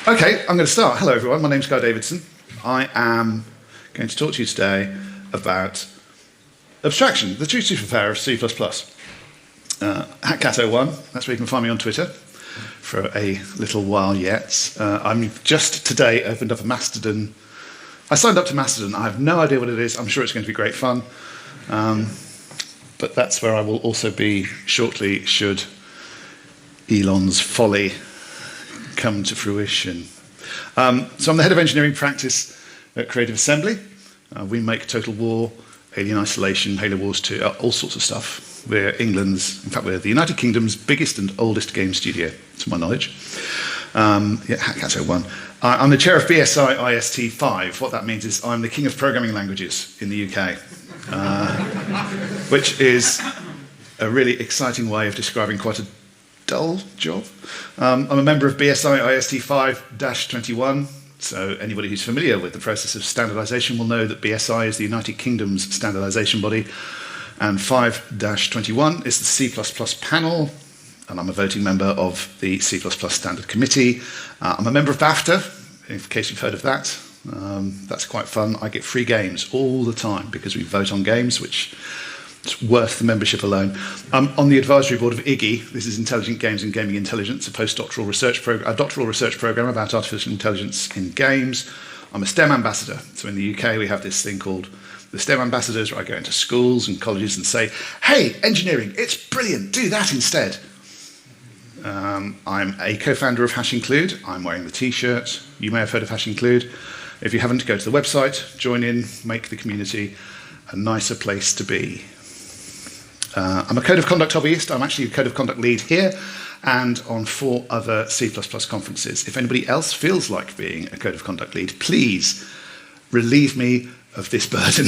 Okay, I'm going to start. Hello everyone, my name's Guy Davidson. I am going to talk to you today about abstraction, the true superpower of C++. HackCat01, that's where you can find me on Twitter for a little while yet. I'm just today opened up a Mastodon. I signed up to Mastodon. I have no idea what it is. I'm sure it's going to be great fun. But that's where I will also be shortly should Elon's folly come to fruition. So I'm the head of engineering practice at Creative Assembly. We make Total War, Alien Isolation, Halo Wars 2, all sorts of stuff. We're we're the United Kingdom's biggest and oldest game studio, to my knowledge. HackCat01. I'm the chair of BSI IST 5. What that means is I'm the king of programming languages in the UK, which is a really exciting way of describing quite a dull job. I'm a member of BSI IST 5-21, so anybody who's familiar with the process of standardization will know that BSI is the United Kingdom's standardization body, and 5-21 is the C++ panel, and I'm a voting member of the C++ Standard Committee. I'm a member of BAFTA, in case you've heard of that. That's quite fun. I get free games all the time because we vote on games, which it's worth the membership alone. I'm on the advisory board of IGI. This is Intelligent Games and Gaming Intelligence, a doctoral research program about artificial intelligence in games. I'm a STEM ambassador. So in the UK, we have this thing called the STEM ambassadors, where I go into schools and colleges and say, hey, engineering, it's brilliant, do that instead. I'm a co-founder of Hash Include. I'm wearing the t-shirt. You may have heard of Hash Include. If you haven't, go to the website, join in, make the community a nicer place to be. I'm a code of conduct hobbyist. I'm actually a code of conduct lead here and on 4 other C++ conferences. If anybody else feels like being a code of conduct lead, please relieve me of this burden.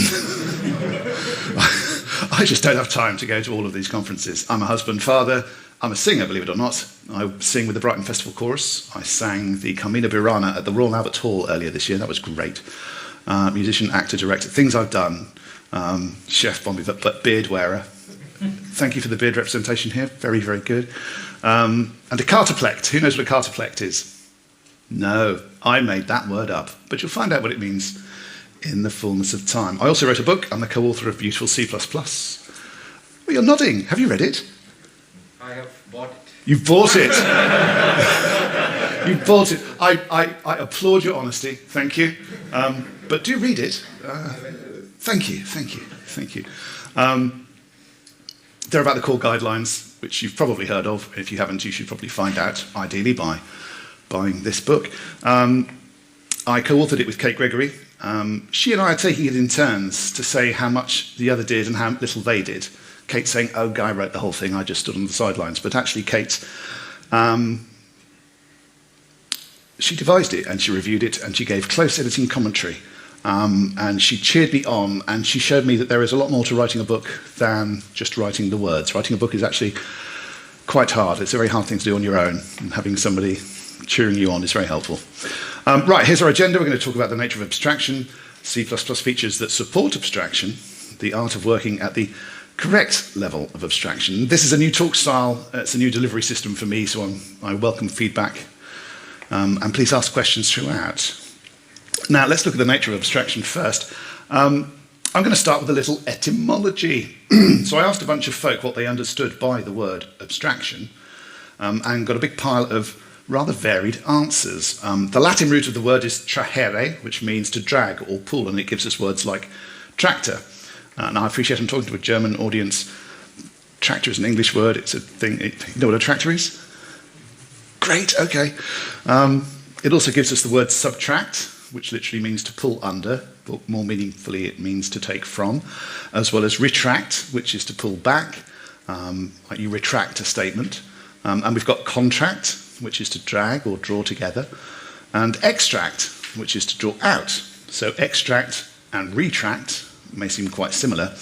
I just don't have time to go to all of these conferences. I'm a husband, father. I'm a singer, believe it or not. I sing with the Brighton Festival Chorus. I sang the Carmina Burana at the Royal Albert Hall earlier this year. That was great. Musician, actor, director, things I've done. Chef, Bombay, but beard wearer. Thank you for the beard representation here. Very, very good. And a cartoplect. Who knows what a cartoplect is? No, I made that word up. But you'll find out what it means in the fullness of time. I also wrote a book. I'm the co-author of Beautiful C++. Well, you're nodding. Have you read it? I have bought it. You've bought it. You've bought it. I applaud your honesty. Thank you. But do read it. Thank you. They're about the core guidelines, which you've probably heard of. If you haven't, you should probably find out, ideally, by buying this book. I co-authored it with Kate Gregory. She and I are taking it in turns to say how much the other did and how little they did. Kate saying, oh, Guy wrote the whole thing, I just stood on the sidelines. But actually, Kate, she devised it, and she reviewed it, and she gave close editing commentary. And she cheered me on, and she showed me that there is a lot more to writing a book than just writing the words. Writing a book is actually quite hard. It's a very hard thing to do on your own, and having somebody cheering you on is very helpful. Right, here's our agenda. We're going to talk about the nature of abstraction, C++ features that support abstraction, the art of working at the correct level of abstraction. This is a new talk style. It's a new delivery system for me, so I welcome feedback. And please ask questions throughout. Now, let's look at the nature of abstraction first. I'm going to start with a little etymology. So I asked a bunch of folk what they understood by the word abstraction, and got a big pile of rather varied answers. The Latin root of the word is trahere, which means to drag or pull, and it gives us words like tractor. Now, I appreciate I'm talking to a German audience. Tractor is an English word. It's a thing. You know what a tractor is? Great, okay. It also gives us the word subtract, which literally means to pull under, but more meaningfully it means to take from, as well as retract, which is to pull back, like you retract a statement. And we've got contract, which is to drag or draw together, and extract, which is to draw out. So extract and retract may seem quite similar.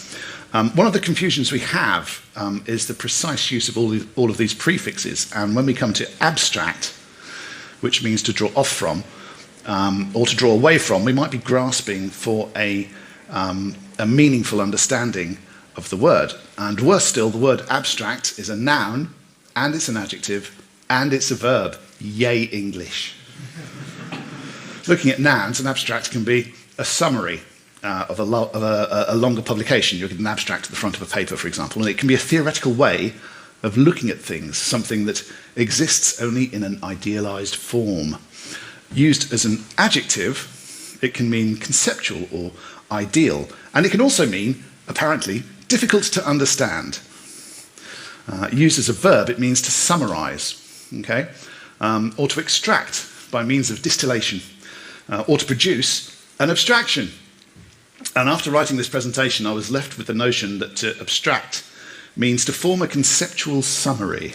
One of the confusions we have is the precise use of all of these prefixes, and when we come to abstract, which means to draw off from, or to draw away from, we might be grasping for a meaningful understanding of the word. And worse still, the word abstract is a noun, and it's an adjective, and it's a verb. Yay, English. Looking at nouns, an abstract can be a summary of a longer publication. You get an abstract at the front of a paper, for example, and it can be a theoretical way of looking at things, something that exists only in an idealized form. Used as an adjective, it can mean conceptual or ideal, and it can also mean, apparently, difficult to understand. Used as a verb, it means to summarize, okay? Or to extract by means of distillation, or to produce an abstraction. And after writing this presentation, I was left with the notion that to abstract means to form a conceptual summary.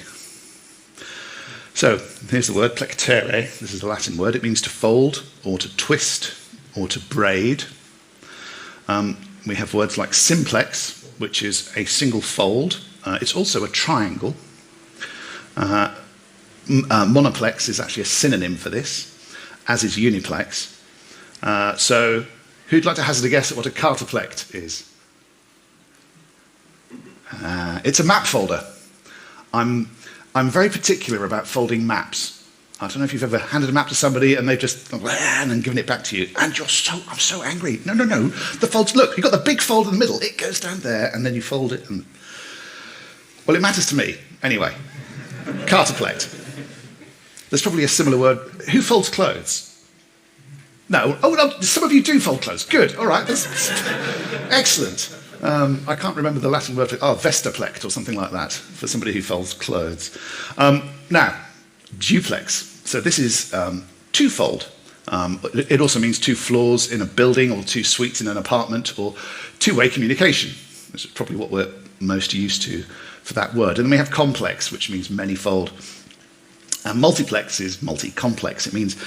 So, here's the word, plectere. This is a Latin word. It means to fold, or to twist, or to braid. We have words like simplex, which is a single fold. It's also a triangle. Monoplex is actually a synonym for this, as is uniplex. So, who'd like to hazard a guess at what a cartoplect is? It's a map folder. I'm very particular about folding maps. I don't know if you've ever handed a map to somebody and they've just and then given it back to you, and I'm so angry. No. The folds, look, you've got the big fold in the middle. It goes down there, and then you fold it. And well, it matters to me. Anyway, cartoplect. There's probably a similar word. Who folds clothes? No. Oh, no, some of you do fold clothes. Good. All right. That's excellent. I can't remember the Latin word for vestaplect or something like that for somebody who folds clothes. Now, duplex. So this is twofold. It also means two floors in a building, or two suites in an apartment, or two-way communication. This is probably what we're most used to for that word. And then we have complex, which means many-fold. And multiplex is multi-complex. It means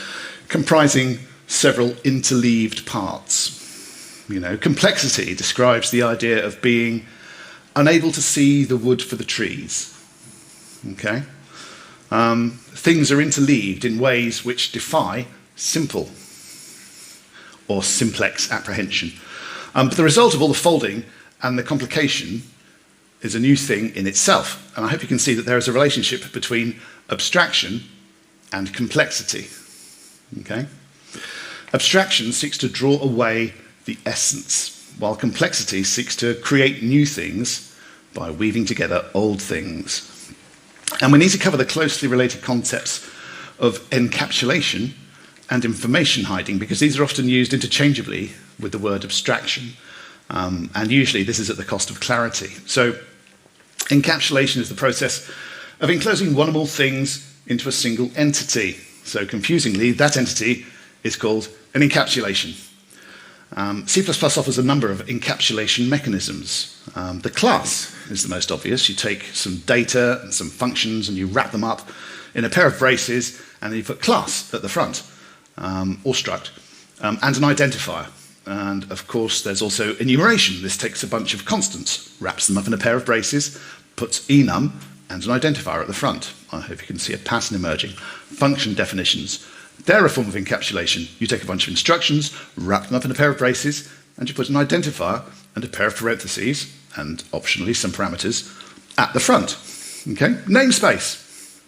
comprising several interleaved parts. You know, complexity describes the idea of being unable to see the wood for the trees. Okay? Things are interleaved in ways which defy simple or simplex apprehension. But the result of all the folding and the complication is a new thing in itself. And I hope you can see that there is a relationship between abstraction and complexity. Okay? Abstraction seeks to draw away the essence, while complexity seeks to create new things by weaving together old things. And we need to cover the closely related concepts of encapsulation and information hiding, because these are often used interchangeably with the word abstraction, and usually this is at the cost of clarity. So encapsulation is the process of enclosing one or more things into a single entity. So confusingly, that entity is called an encapsulation. C++ offers a number of encapsulation mechanisms. The class is the most obvious. You take some data and some functions and you wrap them up in a pair of braces, and then you put class at the front, or struct, and an identifier. And of course, there's also enumeration. This takes a bunch of constants, wraps them up in a pair of braces, puts enum and an identifier at the front. I hope you can see a pattern emerging. Function definitions. They're a form of encapsulation. You take a bunch of instructions, wrap them up in a pair of braces, and you put an identifier and a pair of parentheses, and optionally some parameters, at the front. Okay? Namespace.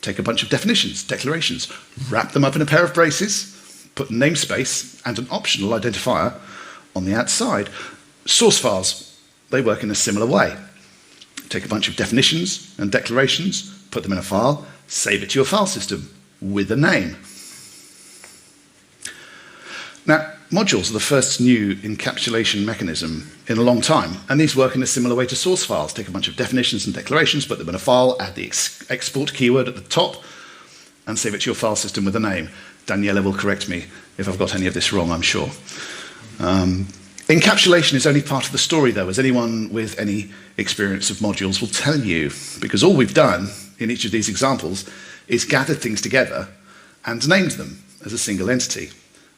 Take a bunch of definitions, declarations, wrap them up in a pair of braces, put a namespace and an optional identifier on the outside. Source files, they work in a similar way. Take a bunch of definitions and declarations, put them in a file, save it to your file system with a name. Now, modules are the first new encapsulation mechanism in a long time, and these work in a similar way to source files. Take a bunch of definitions and declarations, put them in a file, add the export keyword at the top, and save it to your file system with a name. Daniela will correct me if I've got any of this wrong, I'm sure. Encapsulation is only part of the story, though, as anyone with any experience of modules will tell you, because all we've done in each of these examples is gathered things together and named them as a single entity.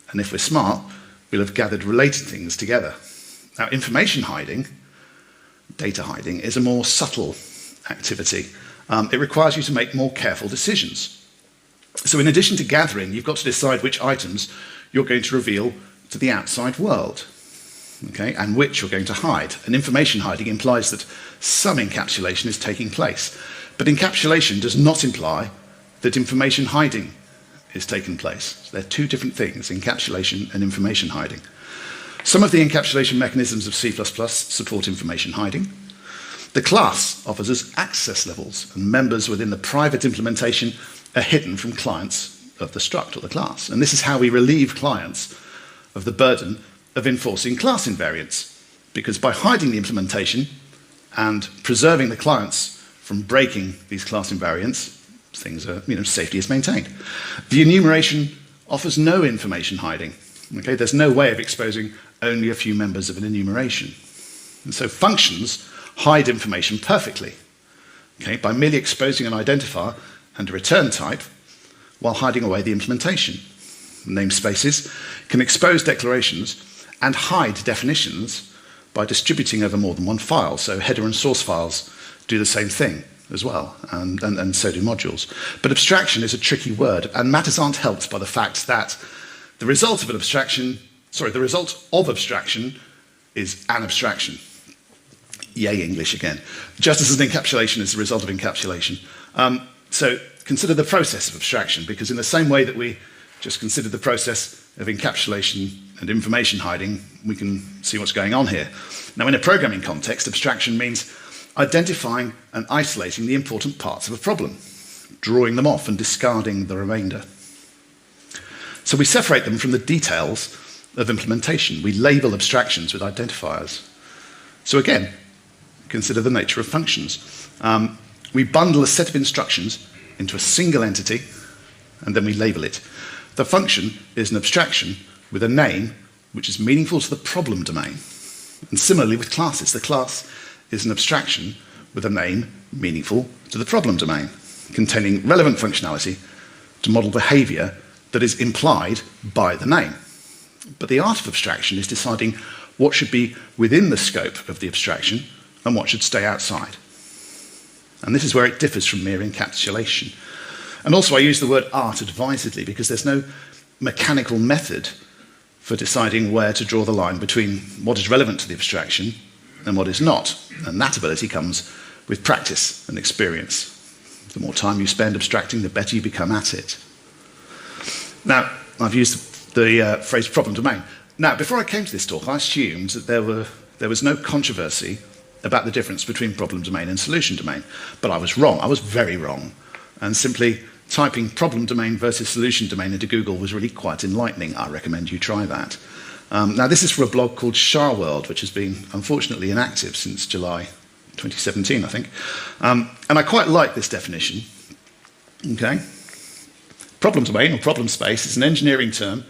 And if we're smart, we'll have gathered related things together. Now, information hiding, data hiding, is a more subtle activity. It requires you to make more careful decisions. So in addition to gathering, you've got to decide which items you're going to reveal to the outside world, okay, and which you're going to hide. And information hiding implies that some encapsulation is taking place. But encapsulation does not imply that information hiding is taking place. So they're two different things, encapsulation and information hiding. Some of the encapsulation mechanisms of C++ support information hiding. The class offers us access levels, and members within the private implementation are hidden from clients of the struct or the class. And this is how we relieve clients of the burden of enforcing class invariants, because by hiding the implementation and preserving the clients from breaking these class invariants, things are, safety is maintained. The enumeration offers no information hiding. Okay, there's no way of exposing only a few members of an enumeration. And so functions hide information perfectly, okay, by merely exposing an identifier and a return type while hiding away the implementation. Namespaces can expose declarations and hide definitions by distributing over more than one file. So header and source files do the same thing as well, and so do modules. But abstraction is a tricky word, and matters aren't helped by the fact that the result of abstraction is an abstraction. Yay, English again. Just as an encapsulation is the result of encapsulation. So consider the process of abstraction, because in the same way that we just considered the process of encapsulation and information hiding, we can see what's going on here. Now, in a programming context, abstraction means identifying and isolating the important parts of a problem, drawing them off and discarding the remainder. So we separate them from the details of implementation. We label abstractions with identifiers. So again, consider the nature of functions. We bundle a set of instructions into a single entity, and then we label it. The function is an abstraction with a name which is meaningful to the problem domain. And similarly with classes, the class is an abstraction with a name meaningful to the problem domain, containing relevant functionality to model behavior that is implied by the name. But the art of abstraction is deciding what should be within the scope of the abstraction and what should stay outside. And this is where it differs from mere encapsulation. And also I use the word art advisedly because there's no mechanical method for deciding where to draw the line between what is relevant to the abstraction and what is not. And that ability comes with practice and experience. The more time you spend abstracting, the better you become at it. Now, I've used the phrase problem domain. Now, before I came to this talk, I assumed that there was no controversy about the difference between problem domain and solution domain. But I was wrong. I was very wrong. And simply typing problem domain versus solution domain into Google was really quite enlightening. I recommend you try that. Now, this is for a blog called SharWorld, which has been, unfortunately, inactive since July 2017, I think. And I quite like this definition. Okay? Problem domain, or problem space, is an engineering term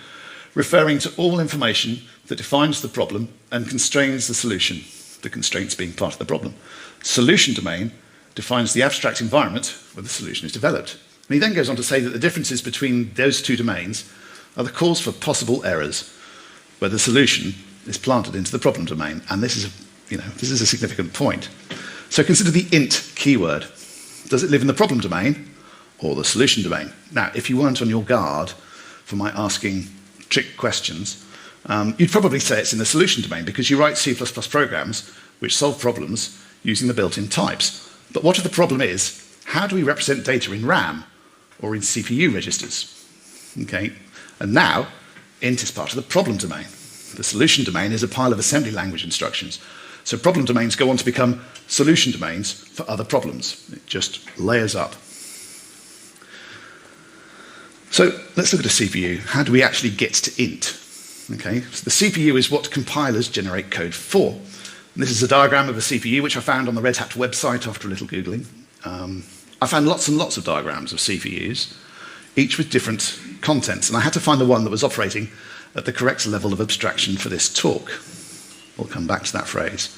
referring to all information that defines the problem and constrains the solution, the constraints being part of the problem. Solution domain defines the abstract environment where the solution is developed. And he then goes on to say that the differences between those two domains are the cause for possible errors where the solution is planted into the problem domain. And this is a significant point. So consider the int keyword. Does it live in the problem domain or the solution domain? Now, if you weren't on your guard for my asking trick questions, you'd probably say it's in the solution domain because you write C++ programs which solve problems using the built-in types. But what if the problem is, how do we represent data in RAM or in CPU registers? Okay, and now, int is part of the problem domain. The solution domain is a pile of assembly language instructions. So problem domains go on to become solution domains for other problems. It just layers up. So let's look at a CPU. How do we actually get to int? Okay, so the CPU is what compilers generate code for. And this is a diagram of a CPU which I found on the Red Hat website after a little Googling. I found lots and lots of diagrams of CPUs, each with different contents, and I had to find the one that was operating at the correct level of abstraction for this talk. We'll come back to that phrase.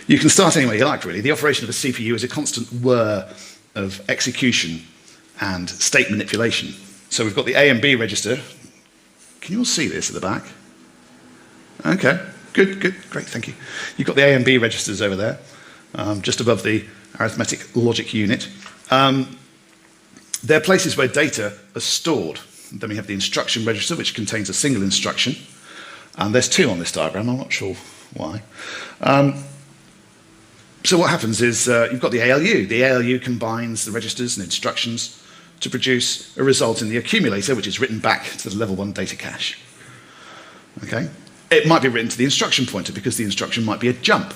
You can start any way you like, really. The operation of a CPU is a constant whir of execution and state manipulation. So we've got the A and B register. Can you all see this at the back? Okay, good, great, thank you. You've got the A and B registers over there, just above the arithmetic logic unit. They're places where data are stored. Then we have the instruction register, which contains a single instruction. And there's two on this diagram, I'm not sure why. So what happens is you've got the ALU. The ALU combines the registers and instructions to produce a result in the accumulator, which is written back to the level 1 data cache. Okay? It might be written to the instruction pointer because the instruction might be a jump,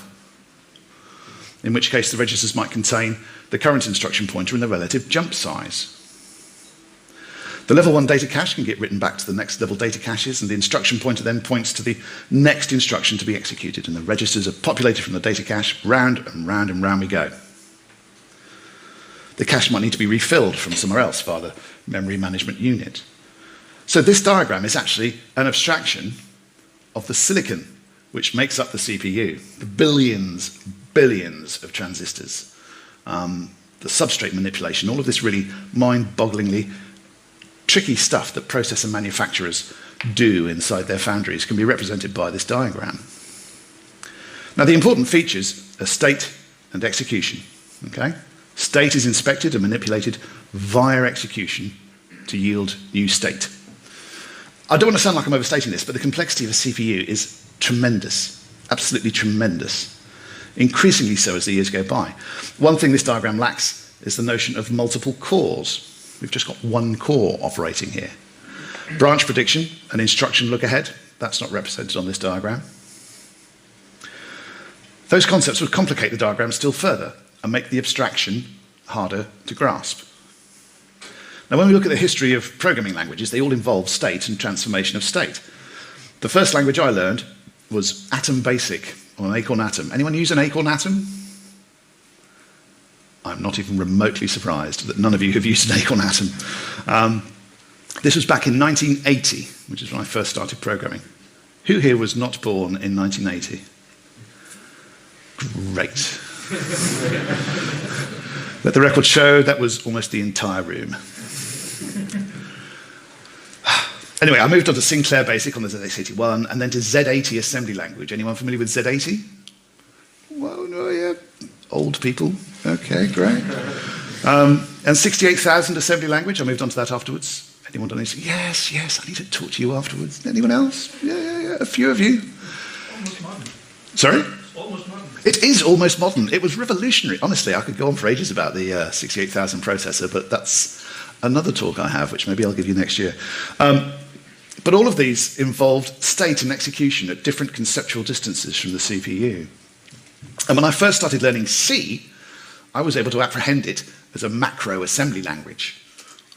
in which case the registers might contain the current instruction pointer and the relative jump size. The level 1 data cache can get written back to the next level data caches, and the instruction pointer then points to the next instruction to be executed, and the registers are populated from the data cache. Round and round and round we go. The cache might need to be refilled from somewhere else via the memory management unit. So this diagram is actually an abstraction of the silicon which makes up the CPU, the billions of transistors, the substrate manipulation, all of this really mind-bogglingly tricky stuff that processor manufacturers do inside their foundries can be represented by this diagram. Now, the important features are state and execution. Okay? State is inspected and manipulated via execution to yield new state. I don't want to sound like I'm overstating this, but the complexity of a CPU is tremendous, absolutely tremendous, increasingly so as the years go by. One thing this diagram lacks is the notion of multiple cores. We've just got one core operating here. Branch prediction and instruction look ahead, that's not represented on this diagram. Those concepts would complicate the diagram still further and make the abstraction harder to grasp. Now, when we look at the history of programming languages, they all involve state and transformation of state. The first language I learned was Atom Basic on an Acorn Atom. Anyone use an Acorn Atom? I'm not even remotely surprised that none of you have used an Acorn Atom. This was back in 1980, which is when I first started programming. Who here was not born in 1980? Great. Let the record show that was almost the entire room. Anyway, I moved on to Sinclair Basic on the ZX81 and then to Z80 assembly language. Anyone familiar with Z80? Well, no, yeah. Old people. Okay, great. And 68,000 assembly language. I moved on to that afterwards. Anyone done this? Yes, I need to talk to you afterwards. Anyone else? Yeah. A few of you. Almost modern. Sorry? Almost modern. It is almost modern. It was revolutionary. Honestly, I could go on for ages about the 68,000 processor, but that's another talk I have, which maybe I'll give you next year. But all of these involved state and execution at different conceptual distances from the CPU. And when I first started learning C, I was able to apprehend it as a macro assembly language.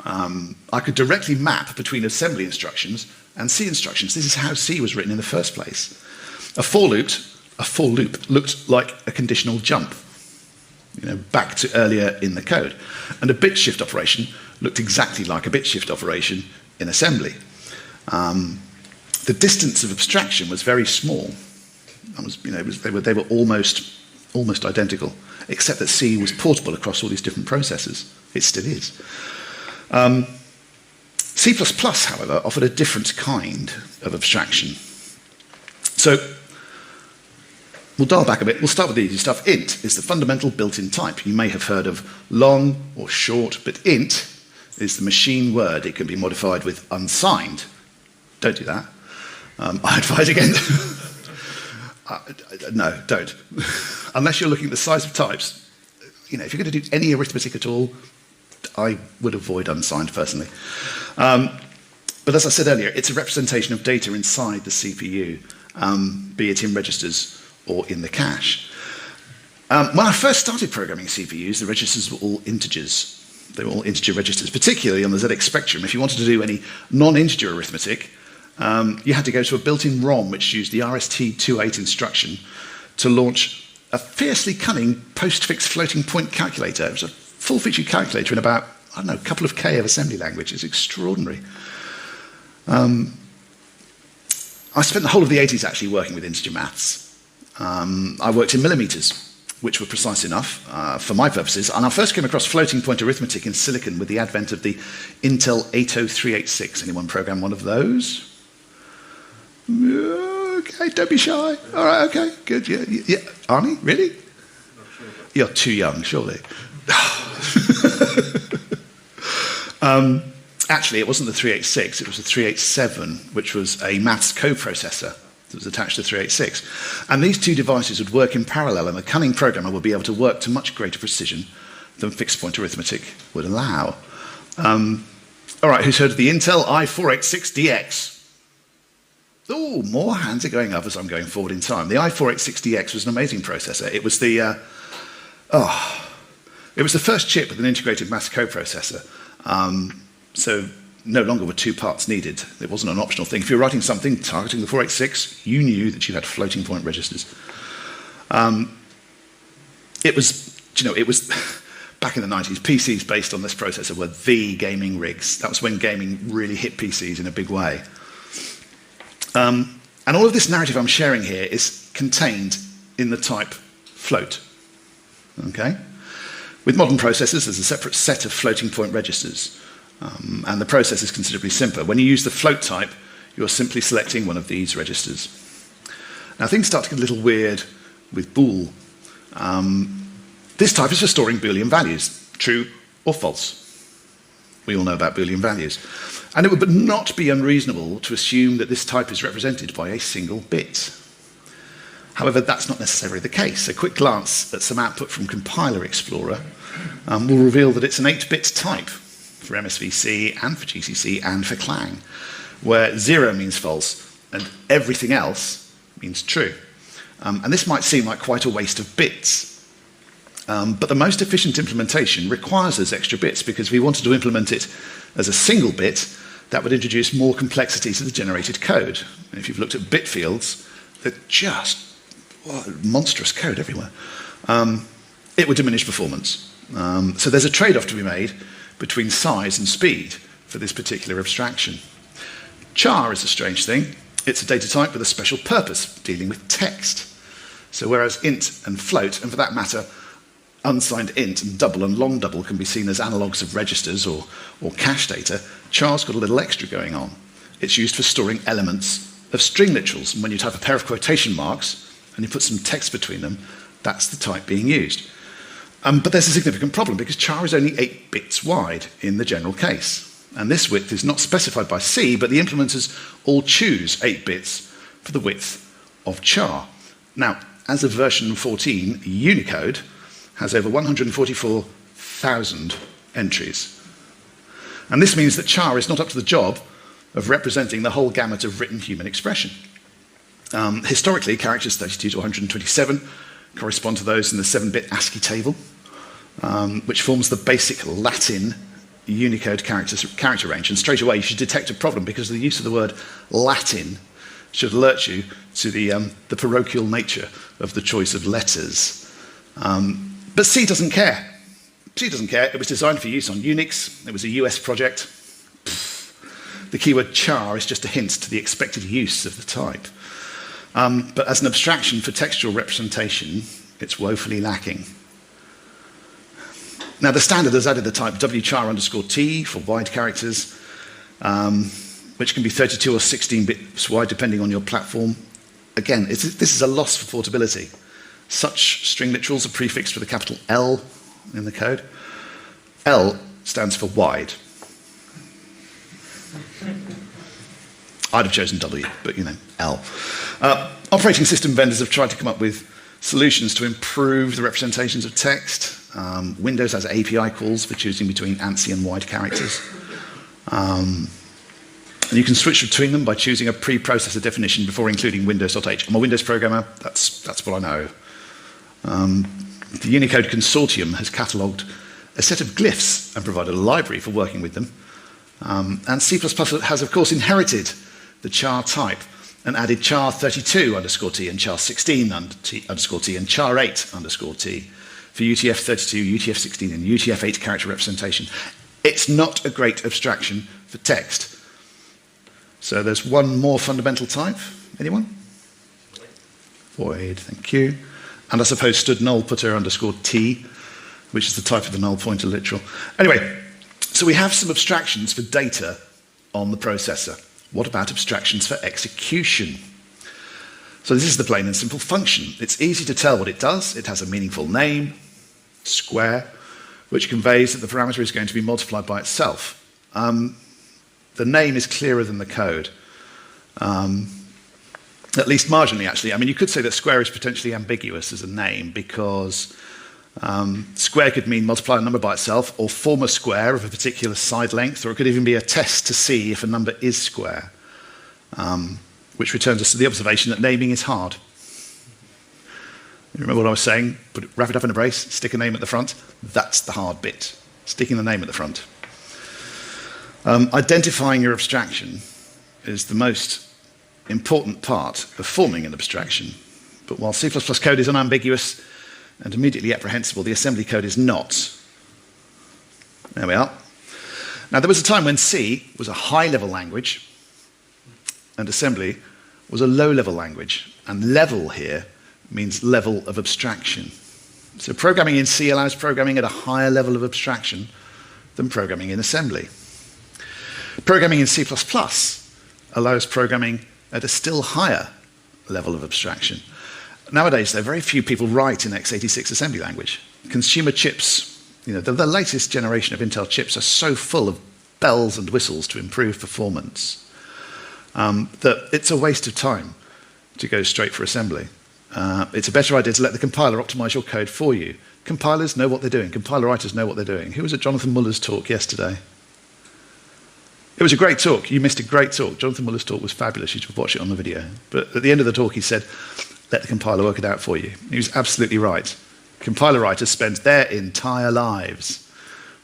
I could directly map between assembly instructions and C instructions. This is how C was written in the first place. A for loop looked like a conditional jump, back to earlier in the code. And a bit shift operation looked exactly like a bit shift operation in assembly. The distance of abstraction was very small. They were almost identical, except that C was portable across all these different processors. It still is. C++, however, offered a different kind of abstraction. So we'll dial back a bit. We'll start with the easy stuff. Int is the fundamental built-in type. You may have heard of long or short, but int is the machine word. It can be modified with unsigned. Don't do that. I advise against... no, don't. Unless you're looking at the size of types. If you're going to do any arithmetic at all, I would avoid unsigned personally. But as I said earlier, it's a representation of data inside the CPU, be it in registers or in the cache. When I first started programming CPUs, the registers were all integers. They were all integer registers, particularly on the ZX Spectrum. If you wanted to do any non-integer arithmetic, you had to go to a built-in ROM which used the RST28 instruction to launch a fiercely cunning postfix floating point calculator. It was a full-featured calculator in about, a couple of K of assembly language. It's extraordinary. I spent the whole of the 80s actually working with integer maths. I worked in millimeters, which were precise enough for my purposes, and I first came across floating point arithmetic in Silicon with the advent of the Intel 80386. Anyone program one of those? Okay, don't be shy. All right, okay, good. Yeah. Arnie, really? Not sure. You're too young, surely. Actually, it wasn't the 386, it was the 387, which was a maths coprocessor that was attached to 386. And these two devices would work in parallel, and a cunning programmer would be able to work to much greater precision than fixed point arithmetic would allow. All right, who's heard of the Intel i486DX? Oh, more hands are going up as I'm going forward in time. The i486DX was an amazing processor. It was the first chip with an integrated mass coprocessor. So no longer were two parts needed. It wasn't an optional thing. If you were writing something targeting the 486, you knew that you had floating point registers. It was back in the 90s, PCs based on this processor were the gaming rigs. That was when gaming really hit PCs in a big way. And all of this narrative I'm sharing here is contained in the type float. Okay? With modern processors, there's a separate set of floating point registers. And the process is considerably simpler. When you use the float type, you're simply selecting one of these registers. Now, things start to get a little weird with bool. This type is for storing Boolean values, true or false. We all know about Boolean values. And it would not be unreasonable to assume that this type is represented by a single bit. However, that's not necessarily the case. A quick glance at some output from Compiler Explorer will reveal that it's an 8-bit type for MSVC and for GCC and for Clang, where 0 means false and everything else means true. And this might seem like quite a waste of bits. But the most efficient implementation requires those extra bits, because if we wanted to implement it as a single bit, that would introduce more complexity to the generated code. And if you've looked at bit fields, they're just monstrous code everywhere. It would diminish performance. So there's a trade-off to be made between size and speed for this particular abstraction. Char is a strange thing. It's a data type with a special purpose, dealing with text. So whereas int and float, and for that matter, unsigned int and double and long double can be seen as analogues of registers or cache data, char's got a little extra going on. It's used for storing elements of string literals. And when you type a pair of quotation marks and you put some text between them, that's the type being used. But there's a significant problem, because char is only 8 bits wide in the general case. And this width is not specified by C, but the implementers all choose 8 bits for the width of char. Now, as of version 14, Unicode has over 144,000 entries. And this means that char is not up to the job of representing the whole gamut of written human expression. Historically, characters 32 to 127 correspond to those in the 7-bit ASCII table, which forms the basic Latin Unicode character range. And straight away, you should detect a problem, because the use of the word Latin should alert you to the parochial nature of the choice of letters. But C doesn't care. C doesn't care. It was designed for use on Unix. It was a US project. The keyword char is just a hint to the expected use of the type. But as an abstraction for textual representation, it's woefully lacking. Now, the standard has added the type wchar_t for wide characters, which can be 32 or 16 bits wide, depending on your platform. Again, this is a loss for portability. Such string literals are prefixed with a capital L in the code. L stands for wide. I'd have chosen W, but L. Operating system vendors have tried to come up with solutions to improve the representations of text. Windows has API calls for choosing between ANSI and wide characters. And you can switch between them by choosing a preprocessor definition before including Windows.h. I'm a Windows programmer, that's what I know. The Unicode Consortium has catalogued a set of glyphs and provided a library for working with them. And C++ has, of course, inherited the char type and added char32_t and char16_t and char8_t for UTF-32, UTF-16, and UTF-8 character representation. It's not a great abstraction for text. So there's one more fundamental type. Anyone? Void, thank you. And I suppose stood null putter_t, which is the type of the null pointer literal. Anyway, so we have some abstractions for data on the processor. What about abstractions for execution? So this is the plain and simple function. It's easy to tell what it does. It has a meaningful name, square, which conveys that the parameter is going to be multiplied by itself. The name is clearer than the code. At least marginally, actually. I mean, you could say that square is potentially ambiguous as a name, because Square could mean multiply a number by itself, or form a square of a particular side length, or it could even be a test to see if a number is square, which returns us to the observation that naming is hard. You remember what I was saying? Wrap it up in a brace, stick a name at the front. That's the hard bit, sticking the name at the front. Identifying your abstraction is the most important part of forming an abstraction. But while C++ code is unambiguous and immediately apprehensible, the assembly code is not. There we are. Now, there was a time when C was a high-level language and assembly was a low-level language. And level here means level of abstraction. So programming in C allows programming at a higher level of abstraction than programming in assembly. Programming in C++ allows programming at a still higher level of abstraction. Nowadays, there are very few people write in x86 assembly language. Consumer chips, the latest generation of Intel chips are so full of bells and whistles to improve performance that it's a waste of time to go straight for assembly. It's a better idea to let the compiler optimize your code for you. Compilers know what they're doing. Compiler writers know what they're doing. Who was at Jonathan Muller's talk yesterday? It was a great talk. You missed a great talk. Jonathan Muller's talk was fabulous. You should watch it on the video. But at the end of the talk, he said, let the compiler work it out for you. He was absolutely right. Compiler writers spend their entire lives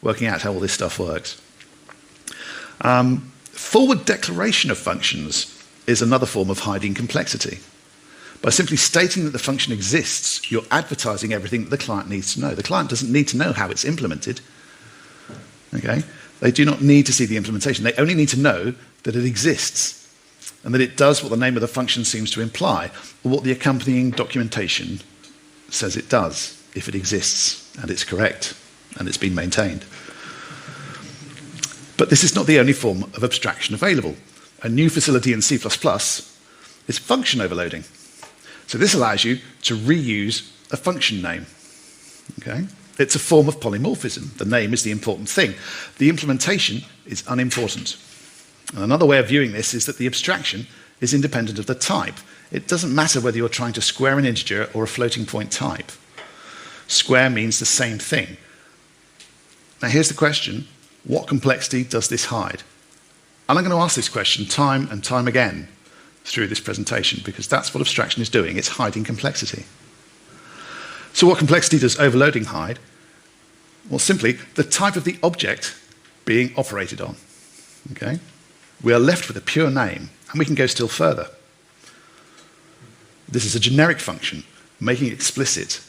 working out how all this stuff works. Forward declaration of functions is another form of hiding complexity. By simply stating that the function exists, you're advertising everything that the client needs to know. The client doesn't need to know how it's implemented. Okay? They do not need to see the implementation. They only need to know that it exists and that it does what the name of the function seems to imply, or what the accompanying documentation says it does, if it exists and it's correct and it's been maintained. But this is not the only form of abstraction available. A new facility in C++ is function overloading. So this allows you to reuse a function name. Okay? It's a form of polymorphism. The name is the important thing. The implementation is unimportant. And another way of viewing this is that the abstraction is independent of the type. It doesn't matter whether you're trying to square an integer or a floating point type. Square means the same thing. Now here's the question. What complexity does this hide? And I'm going to ask this question time and time again through this presentation, because that's what abstraction is doing. It's hiding complexity. So what complexity does overloading hide? Well, simply the type of the object being operated on. Okay? We are left with a pure name, and we can go still further. This is a generic function, making explicit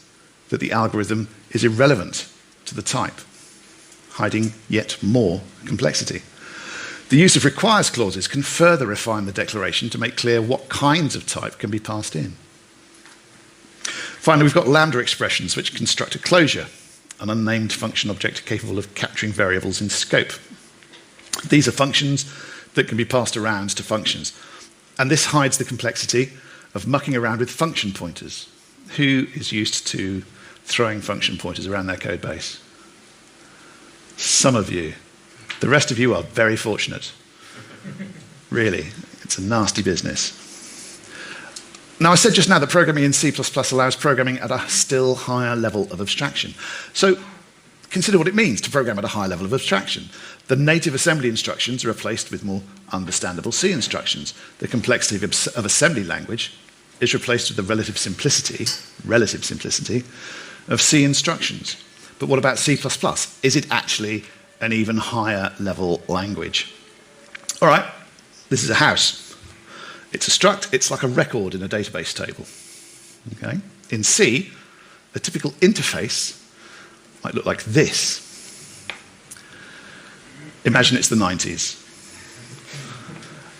that the algorithm is irrelevant to the type, hiding yet more complexity. The use of requires clauses can further refine the declaration to make clear what kinds of type can be passed in. Finally, we've got lambda expressions, which construct a closure, an unnamed function object capable of capturing variables in scope. These are functions that can be passed around to functions. And this hides the complexity of mucking around with function pointers. Who is used to throwing function pointers around their code base? Some of you. The rest of you are very fortunate. Really, it's a nasty business. Now, I said just now that programming in C++ allows programming at a still higher level of abstraction. So consider what it means to program at a high level of abstraction. The native assembly instructions are replaced with more understandable C instructions. The complexity of assembly language is replaced with the relative simplicity of C instructions. But what about C++? Is it actually an even higher level language? All right, this is a house. It's a struct, it's like a record in a database table. Okay? In C, a typical interface might look like this. Imagine it's the 90s.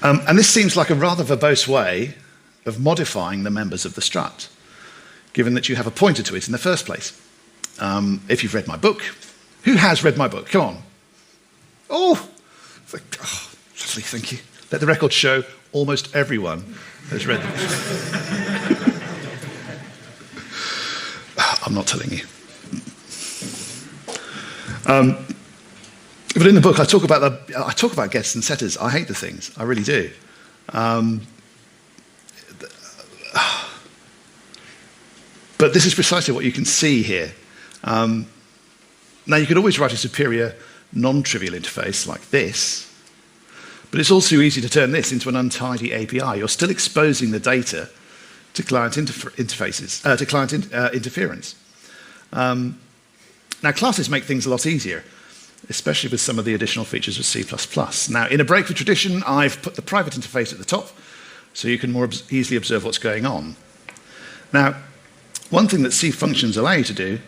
And this seems like a rather verbose way of modifying the members of the struct, given that you have a pointer to it in the first place. If you've read my book, who has read my book? Come on. Oh, lovely, thank you. Let the record show almost everyone has read it. I'm not telling you. But in the book, I talk about gets and setters. I hate the things. I really do. But this is precisely what you can see here. Now, you could always write a superior non-trivial interface like this, but it's also easy to turn this into an untidy API. You're still exposing the data to client interfaces, to client interference. Now, classes make things a lot easier, especially with some of the additional features of C++. Now, in a break with tradition, I've put the private interface at the top, so you can more easily observe what's going on. Now, one thing that C functions allow you to do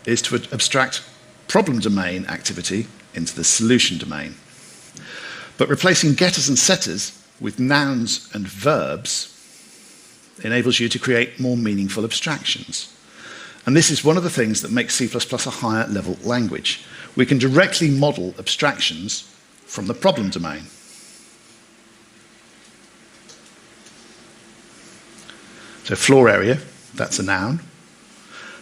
is to abstract problem domain activity into the solution domain. But replacing getters and setters with nouns and verbs enables you to create more meaningful abstractions. And this is one of the things that makes C++ a higher level language. We can directly model abstractions from the problem domain. So floor area, that's a noun.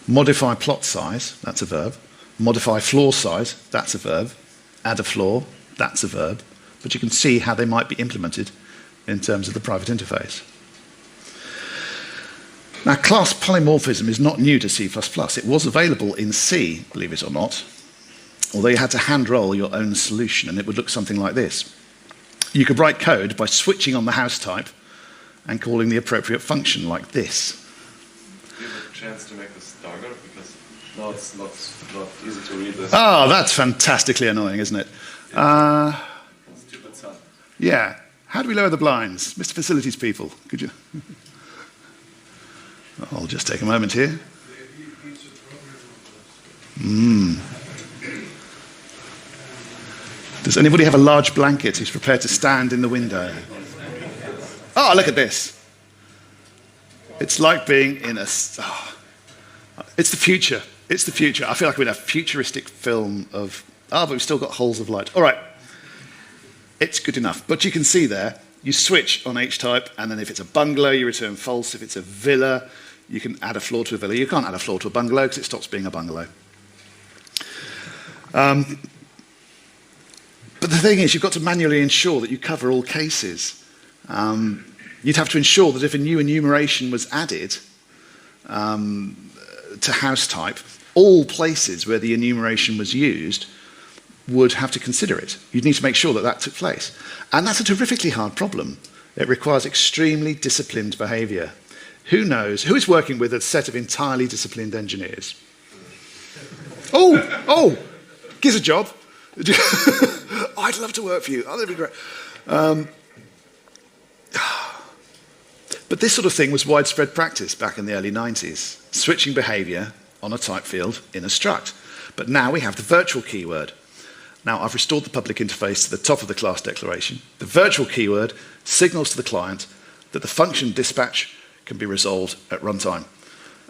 Modify plot size, that's a verb. Modify floor size, that's a verb. Add a floor, that's a verb. But you can see how they might be implemented in terms of the private interface. Now, class polymorphism is not new to C++. It was available in C, believe it or not, although you had to hand-roll your own solution, and it would look something like this. You could write code by switching on the house type and calling the appropriate function like this. Do you have a chance to make this darker? Because now it's not easy to read this. Oh, that's fantastically annoying, isn't it? Stupid sun. Yeah. How do we lower the blinds? Mr. Facilities people, could you? I'll just take a moment here. Does anybody have a large blanket who's prepared to stand in the window? Oh, look at this. It's like being in a... Oh, it's the future. It's the future. I feel like we're in a futuristic film of... but we've still got holes of light. All right. It's good enough. But you can see there, you switch on H-type, and then if it's a bungalow, you return false. If it's a villa, you can add a floor to a villa. You can't add a floor to a bungalow because it stops being a bungalow. But the thing is, you've got to manually ensure that you cover all cases. You'd have to ensure that if a new enumeration was added to house type, all places where the enumeration was used would have to consider it. You'd need to make sure that that took place. And that's a terrifically hard problem. It requires extremely disciplined behavior. Who knows? Who is working with a set of entirely disciplined engineers? Oh, gives a job. I'd love to work for you. Oh, that'd be great. But this sort of thing was widespread practice back in the early 90s, switching behavior on a type field in a struct. But now we have the virtual keyword. Now, I've restored the public interface to the top of the class declaration. The virtual keyword signals to the client that the function dispatch can be resolved at runtime.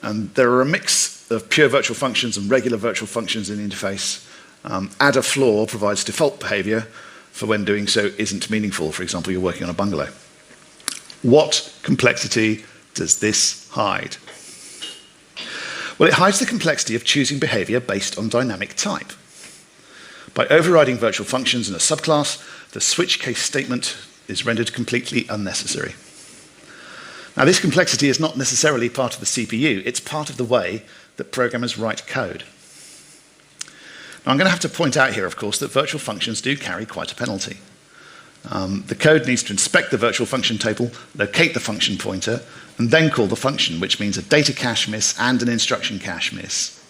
And there are a mix of pure virtual functions and regular virtual functions in the interface. Add a floor provides default behavior for when doing so isn't meaningful. For example, you're working on a bungalow. What complexity does this hide? Well, it hides the complexity of choosing behavior based on dynamic type. By overriding virtual functions in a subclass, the switch case statement is rendered completely unnecessary. Now, this complexity is not necessarily part of the CPU. It's part of the way that programmers write code. Now, I'm going to have to point out here, of course, that virtual functions do carry quite a penalty. The code needs to inspect the virtual function table, locate the function pointer, and then call the function, which means a data cache miss and an instruction cache miss.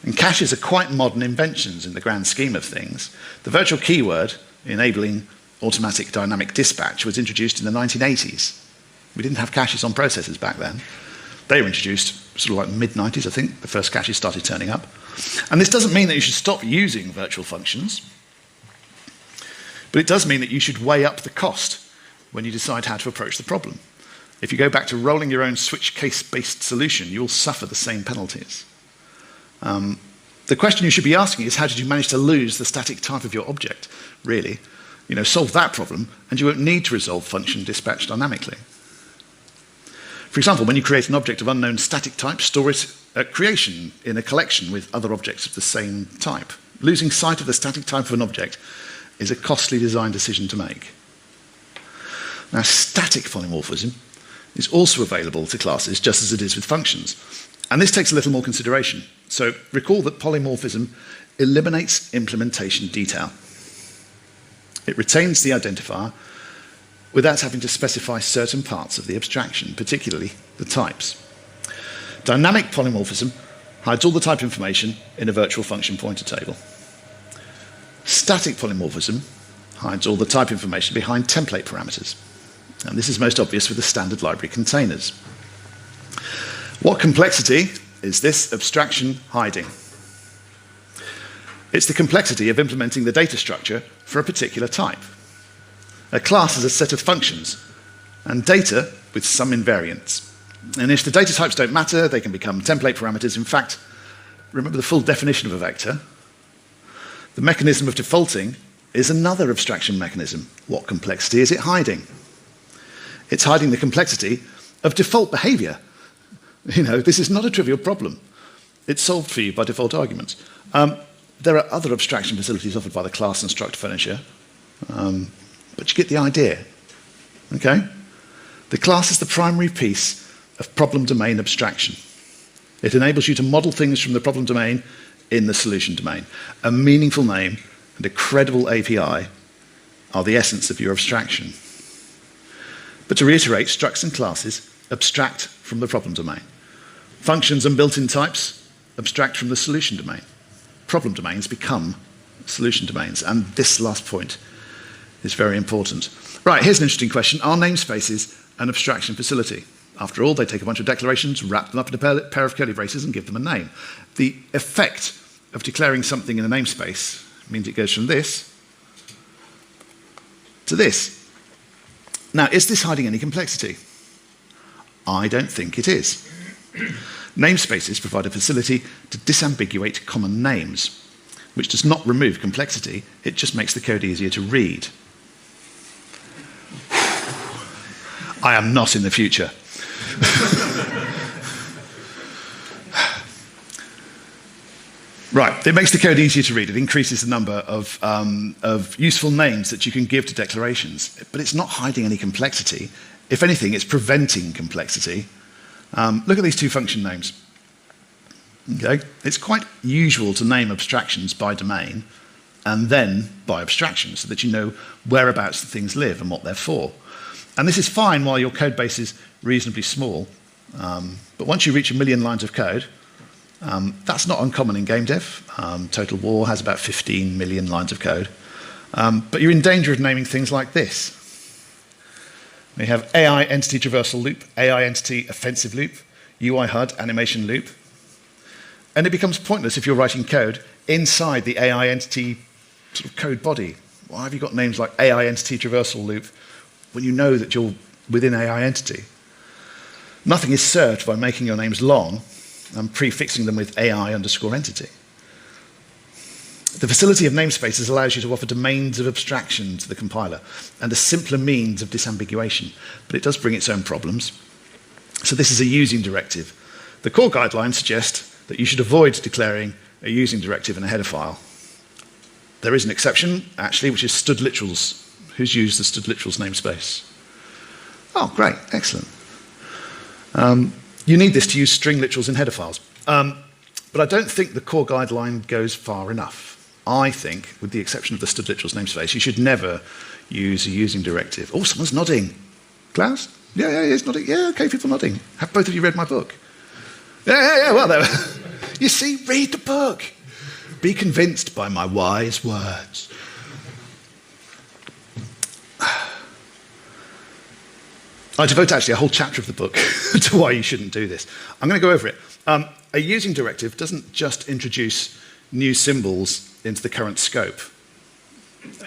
And caches are quite modern inventions in the grand scheme of things. The virtual keyword, enabling automatic dynamic dispatch, was introduced in the 1980s. We didn't have caches on processors back then. They were introduced sort of like mid-90s, I think. The first caches started turning up. And this doesn't mean that you should stop using virtual functions, but it does mean that you should weigh up the cost when you decide how to approach the problem. If you go back to rolling your own switch case-based solution, you'll suffer the same penalties. The question you should be asking is, how did you manage to lose the static type of your object, really? You know, solve that problem, and you won't need to resolve function dispatch dynamically. For example, when you create an object of unknown static type, store it at creation in a collection with other objects of the same type. Losing sight of the static type of an object is a costly design decision to make. Now, static polymorphism is also available to classes, just as it is with functions. And this takes a little more consideration. So recall that polymorphism eliminates implementation detail. It retains the identifier without having to specify certain parts of the abstraction, particularly the types. Dynamic polymorphism hides all the type information in a virtual function pointer table. Static polymorphism hides all the type information behind template parameters. And this is most obvious with the standard library containers. What complexity is this abstraction hiding? It's the complexity of implementing the data structure for a particular type. A class is a set of functions and data with some invariants. And if the data types don't matter, they can become template parameters. In fact, remember the full definition of a vector. The mechanism of defaulting is another abstraction mechanism. What complexity is it hiding? It's hiding the complexity of default behavior. This is not a trivial problem. It's solved for you by default arguments. There are other abstraction facilities offered by the class and struct furniture, but you get the idea. Okay? The class is the primary piece of problem domain abstraction. It enables you to model things from the problem domain in the solution domain. A meaningful name and a credible API are the essence of your abstraction. But to reiterate, structs and classes abstract from the problem domain. Functions and built-in types abstract from the solution domain. Problem domains become solution domains, and this last point is very important. Right, here's an interesting question. Are namespaces an abstraction facility? After all, they take a bunch of declarations, wrap them up in a pair of curly braces, and give them a name. The effect of declaring something in a namespace means it goes from this to this. Now, is this hiding any complexity? I don't think it is. Namespaces provide a facility to disambiguate common names, which does not remove complexity, it just makes the code easier to read. I am not in the future. Right, it makes the code easier to read. It increases the number of useful names that you can give to declarations. But it's not hiding any complexity. If anything, it's preventing complexity. Look at these two function names. Okay? It's quite usual to name abstractions by domain and then by abstraction so that you know whereabouts the things live and what they're for. And this is fine while your code base is reasonably small. But once you reach 1 million lines of code, that's not uncommon in game dev. Total War has about 15 million lines of code. But you're in danger of naming things like this. We have AI entity traversal loop, AI entity offensive loop, UI HUD animation loop. And it becomes pointless if you're writing code inside the AI entity sort of code body. Why have you got names like AI entity traversal loop when you know that you're within AI entity? Nothing is served by making your names long and prefixing them with AI underscore entity. The facility of namespaces allows you to offer domains of abstraction to the compiler and a simpler means of disambiguation, but it does bring its own problems. So this is a using directive. The core guidelines suggest that you should avoid declaring a using directive in a header file. There is an exception, actually, which is std literals. Who's used the std literals namespace? Oh, great, excellent. You need this to use string literals in header files. But I don't think the core guideline goes far enough. I think, with the exception of the std literals namespace, you should never use a using directive. Oh, someone's nodding. Klaus? Yeah, he's nodding. Yeah, okay, people nodding. Have both of you read my book? Yeah, well, there. You see, read the book. Be convinced by my wise words. I devote actually a whole chapter of the book to why you shouldn't do this. I'm going to go over it. A using directive doesn't just introduce new symbols into the current scope.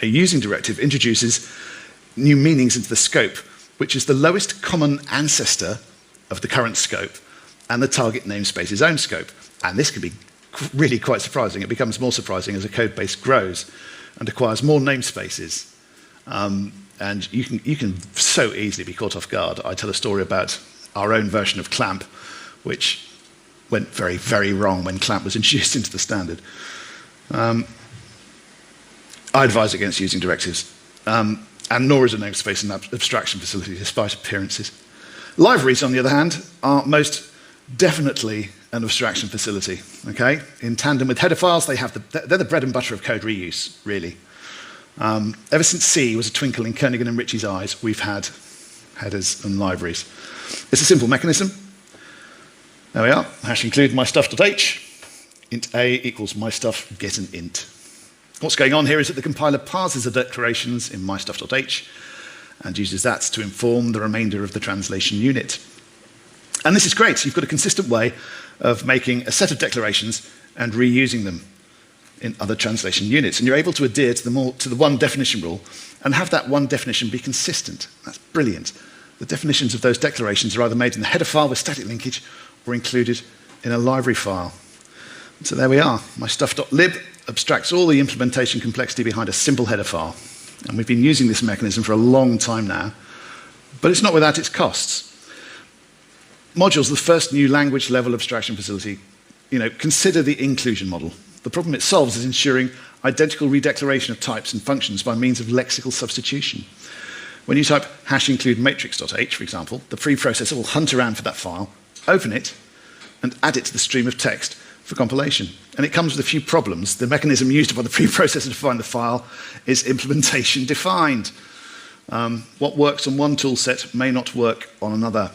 A using directive introduces new meanings into the scope, which is the lowest common ancestor of the current scope and the target namespace's own scope. And this can be really quite surprising. It becomes more surprising as a code base grows and acquires more namespaces. And you can so easily be caught off guard. I tell a story about our own version of CLAMP, which went very, very wrong when CLAMP was introduced into the standard. I advise against using directives, and nor is a namespace an abstraction facility, despite appearances. Libraries, on the other hand, are most definitely an abstraction facility, okay? In tandem with header files, they're the bread and butter of code reuse, really. Ever since C was a twinkle in Kernighan and Ritchie's eyes, we've had headers and libraries. It's a simple mechanism. There we are, hash include mystuff.h, int a equals mystuff, get an int. What's going on here is that the compiler parses the declarations in mystuff.h and uses that to inform the remainder of the translation unit. And this is great. You've got a consistent way of making a set of declarations and reusing them in other translation units. And you're able to adhere to the one definition rule and have that one definition be consistent. That's brilliant. The definitions of those declarations are either made in the header file with static linkage or included in a library file. So there we are. mystuff.lib abstracts all the implementation complexity behind a simple header file. And we've been using this mechanism for a long time now, but it's not without its costs. Modules, the first new language level abstraction facility, consider the inclusion model. The problem it solves is ensuring identical redeclaration of types and functions by means of lexical substitution. When you type hash include matrix.h, for example, the preprocessor will hunt around for that file, open it, and add it to the stream of text for compilation. And it comes with a few problems. The mechanism used by the preprocessor to find the file is implementation defined. What works on one toolset may not work on another.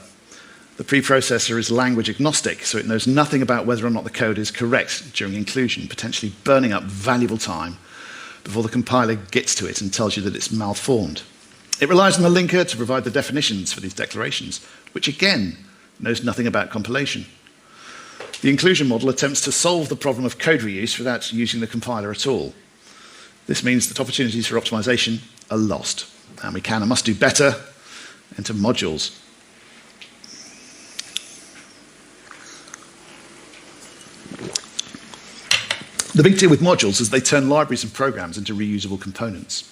The preprocessor is language agnostic, so it knows nothing about whether or not the code is correct during inclusion, potentially burning up valuable time before the compiler gets to it and tells you that it's malformed. It relies on the linker to provide the definitions for these declarations, which again knows nothing about compilation. The inclusion model attempts to solve the problem of code reuse without using the compiler at all. This means that opportunities for optimization are lost, and we can and must do better into modules. The big deal with modules is they turn libraries and programs into reusable components.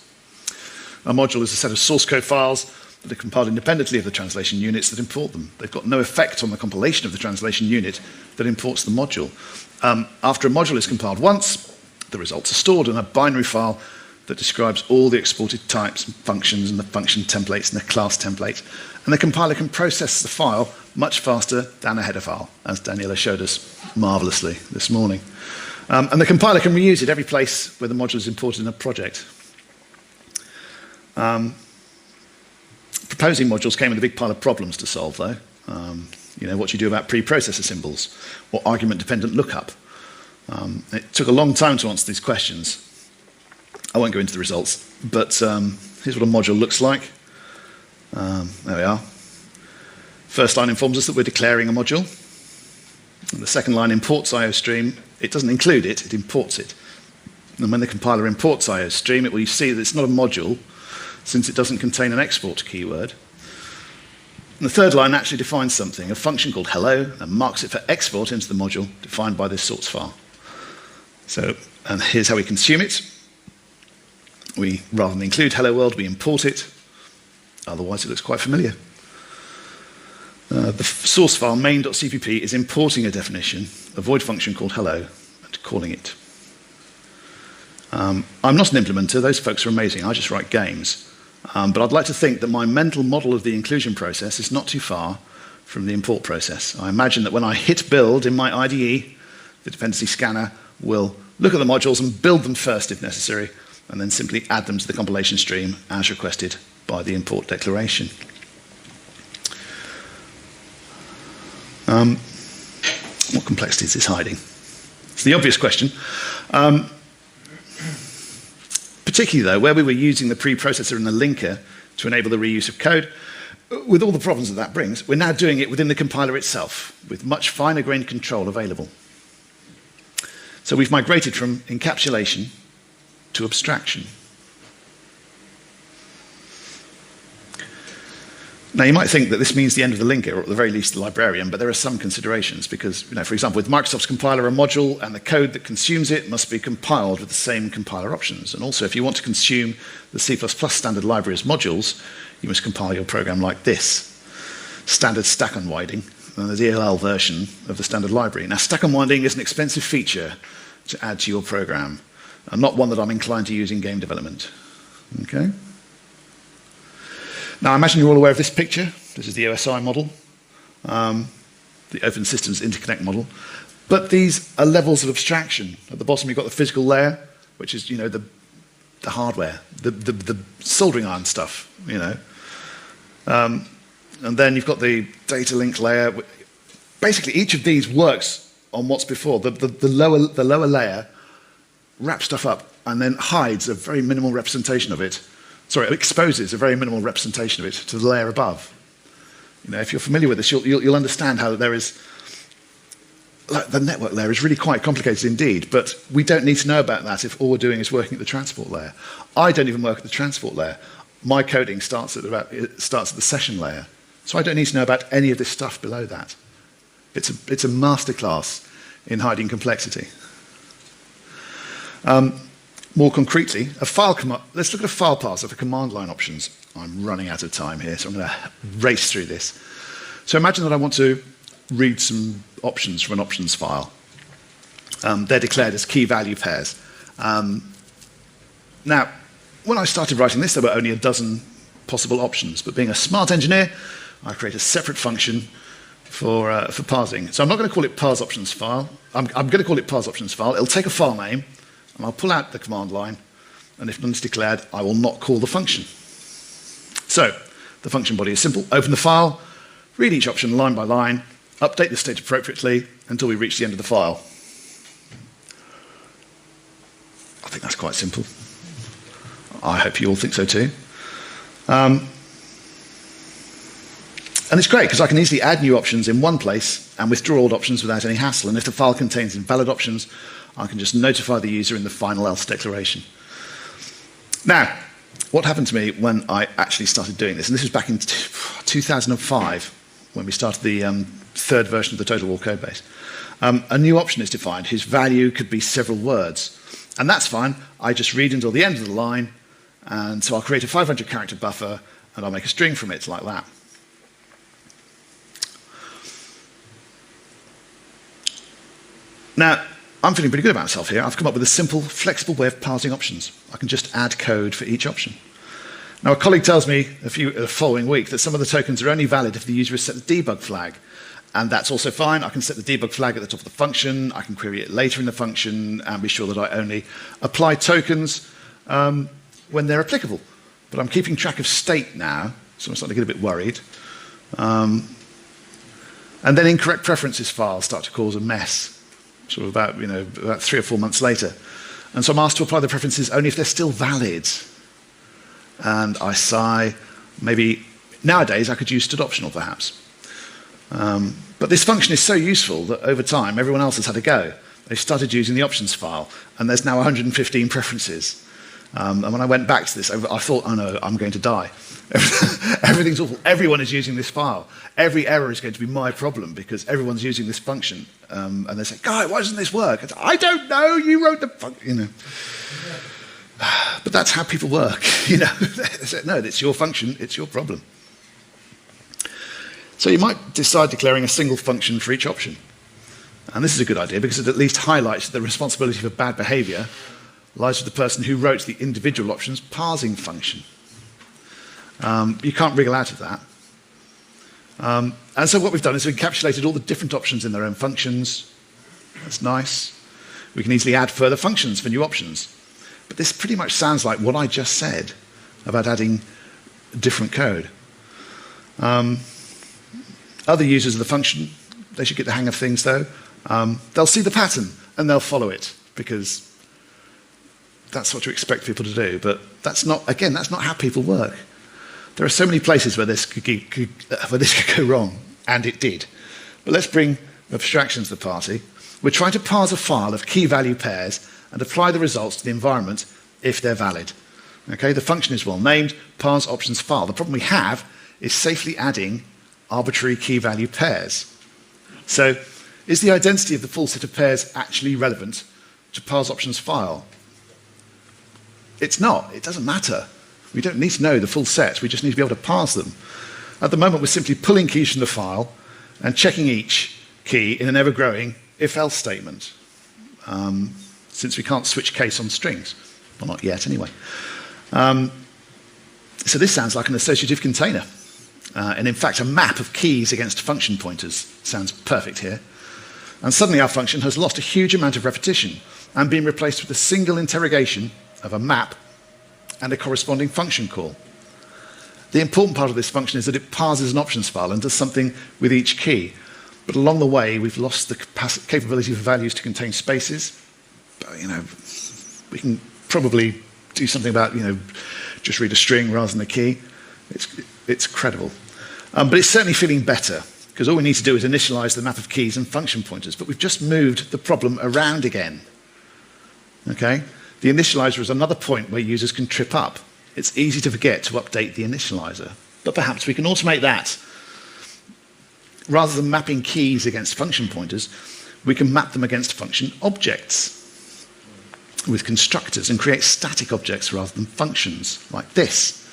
A module is a set of source code files that are compiled independently of the translation units that import them. They've got no effect on the compilation of the translation unit that imports the module. After a module is compiled once, the results are stored in a binary file that describes all the exported types and functions and the function templates and the class template. And the compiler can process the file much faster than a header file, as Daniela showed us marvelously this morning. And the compiler can reuse it every place where the module is imported in a project. Proposing modules came with a big pile of problems to solve, though. What you do about preprocessor symbols or argument-dependent lookup. It took a long time to answer these questions. I won't go into the results, but here's what a module looks like. There we are. First line informs us that we're declaring a module. And the second line imports IOStream. It doesn't include it, it imports it. And when the compiler imports IOStream, it will see that it's not a module, since it doesn't contain an export keyword. And the third line actually defines something, a function called hello, and marks it for export into the module defined by this source file. And here's how we consume it. Rather than include hello world, we import it. Otherwise, it looks quite familiar. The source file main.cpp is importing a definition, a void function called hello, and calling it. I'm not an implementer, those folks are amazing, I just write games. But I'd like to think that my mental model of the inclusion process is not too far from the import process. I imagine that when I hit build in my IDE, the dependency scanner will look at the modules and build them first if necessary, and then simply add them to the compilation stream as requested by the import declaration. What complexity is this hiding? It's the obvious question. Particularly, though, where we were using the preprocessor and the linker to enable the reuse of code, with all the problems that brings, we're now doing it within the compiler itself, with much finer-grained control available. So we've migrated from encapsulation to abstraction. Now, you might think that this means the end of the linker, or at the very least the librarian, but there are some considerations because, for example, with Microsoft's compiler, a module and the code that consumes it must be compiled with the same compiler options. And also, if you want to consume the C++ standard library as modules, you must compile your program like this. Standard stack unwinding, and the DLL version of the standard library. Now, stack unwinding is an expensive feature to add to your program, and not one that I'm inclined to use in game development. Okay? Now, I imagine you're all aware of this picture. This is the OSI model. the open systems interconnect model. But these are levels of abstraction. At the bottom, you've got the physical layer, which is, the hardware, the soldering iron stuff, and then you've got the data link layer. Basically, each of these works on what's before. The lower layer wraps stuff up and then hides a very minimal representation of it. Sorry, it exposes a very minimal representation of it to the layer above. If you're familiar with this, you'll understand how there is, the network layer is really quite complicated indeed, but we don't need to know about that if all we're doing is working at the transport layer. I don't even work at the transport layer. My coding starts at the session layer, so I don't need to know about any of this stuff below that. It's a masterclass in hiding complexity. More concretely, let's look at a file parser for command line options. I'm running out of time here, so I'm going to race through this. So imagine that I want to read some options from an options file. They're declared as key value pairs. Now, when I started writing this, there were only a dozen possible options, but being a smart engineer, I create a separate function for parsing. So I'm not going to call it parse options file. I'm going to call it parse options file. It'll take a file name, and I'll pull out the command line, and if none is declared, I will not call the function. So the function body is simple. Open the file, read each option line by line, update the state appropriately until we reach the end of the file. I think that's quite simple. I hope you all think so too. And it's great because I can easily add new options in one place and withdraw old options without any hassle. And if the file contains invalid options, I can just notify the user in the final else declaration. Now, what happened to me when I actually started doing this? And this was back in 2005 when we started the third version of the Total War codebase. A new option is defined whose value could be several words. And that's fine. I just read until the end of the line. And so I'll create a 500 character buffer and I'll make a string from it like that. Now, I'm feeling pretty good about myself here. I've come up with a simple, flexible way of parsing options. I can just add code for each option. Now, a colleague tells me the following week that some of the tokens are only valid if the user has set the debug flag. And that's also fine. I can set the debug flag at the top of the function. I can query it later in the function and be sure that I only apply tokens when they're applicable. But I'm keeping track of state now, so I'm starting to get a bit worried. And then incorrect preferences files start to cause a mess, sort of about 3 or 4 months later. And so I'm asked to apply the preferences only if they're still valid. And I sigh. Maybe nowadays I could use std optional perhaps. But this function is so useful that over time everyone else has had a go. They started using the options file, and there's now 115 preferences. And when I went back to this, I thought, oh no, I'm going to die. Everything's awful. Everyone is using this file. Every error is going to be my problem because everyone's using this function. And they say, Guy, why doesn't this work? I don't know, you wrote the function, But that's how people work, They say, no, it's your function, it's your problem. So you might decide declaring a single function for each option. And this is a good idea because it at least highlights that the responsibility for bad behavior lies with the person who wrote the individual option's parsing function. You can't wriggle out of that. And so what we've done is we've encapsulated all the different options in their own functions. That's nice. We can easily add further functions for new options. But this pretty much sounds like what I just said about adding different code. Other users of the function, they should get the hang of things though. They'll see the pattern and they'll follow it because that's what you expect people to do. But that's not how people work. There are so many places where this could go wrong, and it did. But let's bring abstraction to the party. We're trying to parse a file of key value pairs and apply the results to the environment if they're valid. Okay, the function is well named, parse options file. The problem we have is safely adding arbitrary key value pairs. So, is the identity of the full set of pairs actually relevant to parse options file? It's not. It doesn't matter. We don't need to know the full set. We just need to be able to parse them. At the moment, we're simply pulling keys from the file and checking each key in an ever-growing if-else statement, since we can't switch case on strings. Well, not yet, anyway. So this sounds like an associative container. And in fact, a map of keys against function pointers sounds perfect here. And suddenly our function has lost a huge amount of repetition and been replaced with a single interrogation of a map and a corresponding function call. The important part of this function is that it parses an options file and does something with each key. But along the way, we've lost the capability for values to contain spaces. But, we can probably do something about, just read a string rather than a key. It's credible. But it's certainly feeling better, because all we need to do is initialize the map of keys and function pointers. But we've just moved the problem around again. Okay? The initializer is another point where users can trip up. It's easy to forget to update the initializer. But perhaps we can automate that. Rather than mapping keys against function pointers, we can map them against function objects with constructors and create static objects rather than functions, like this.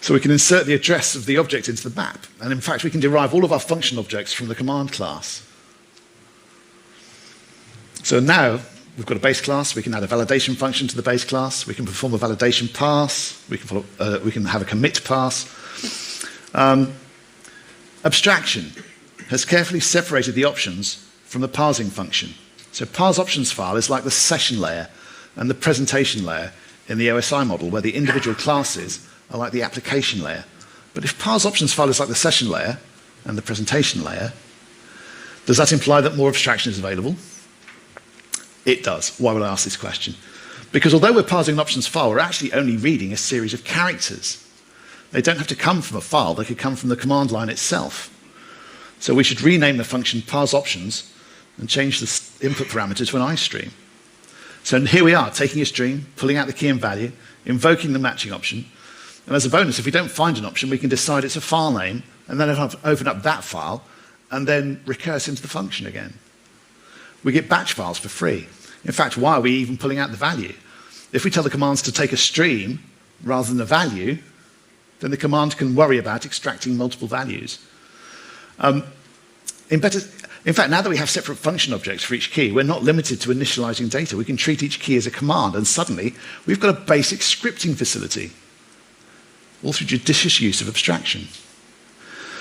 So we can insert the address of the object into the map. And in fact, we can derive all of our function objects from the command class. So now we've got a base class. We can add a validation function to the base class. We can perform a validation pass. We can have a commit pass. Abstraction has carefully separated the options from the parsing function. So parse options file is like the session layer and the presentation layer in the OSI model, where the individual classes are like the application layer. But if parse options file is like the session layer and the presentation layer, does that imply that more abstraction is available? It does. Why would I ask this question? Because although we're parsing an options file, we're actually only reading a series of characters. They don't have to come from a file. They could come from the command line itself. So we should rename the function parse options and change the input parameter to an iStream. So here we are, taking a stream, pulling out the key and value, invoking the matching option. And as a bonus, if we don't find an option, we can decide it's a file name, and then open up that file, and then recurse into the function again. We get batch files for free. In fact, why are we even pulling out the value? If we tell the commands to take a stream rather than a value, then the command can worry about extracting multiple values. In fact, now that we have separate function objects for each key, we're not limited to initializing data. We can treat each key as a command, and suddenly we've got a basic scripting facility, all through judicious use of abstraction.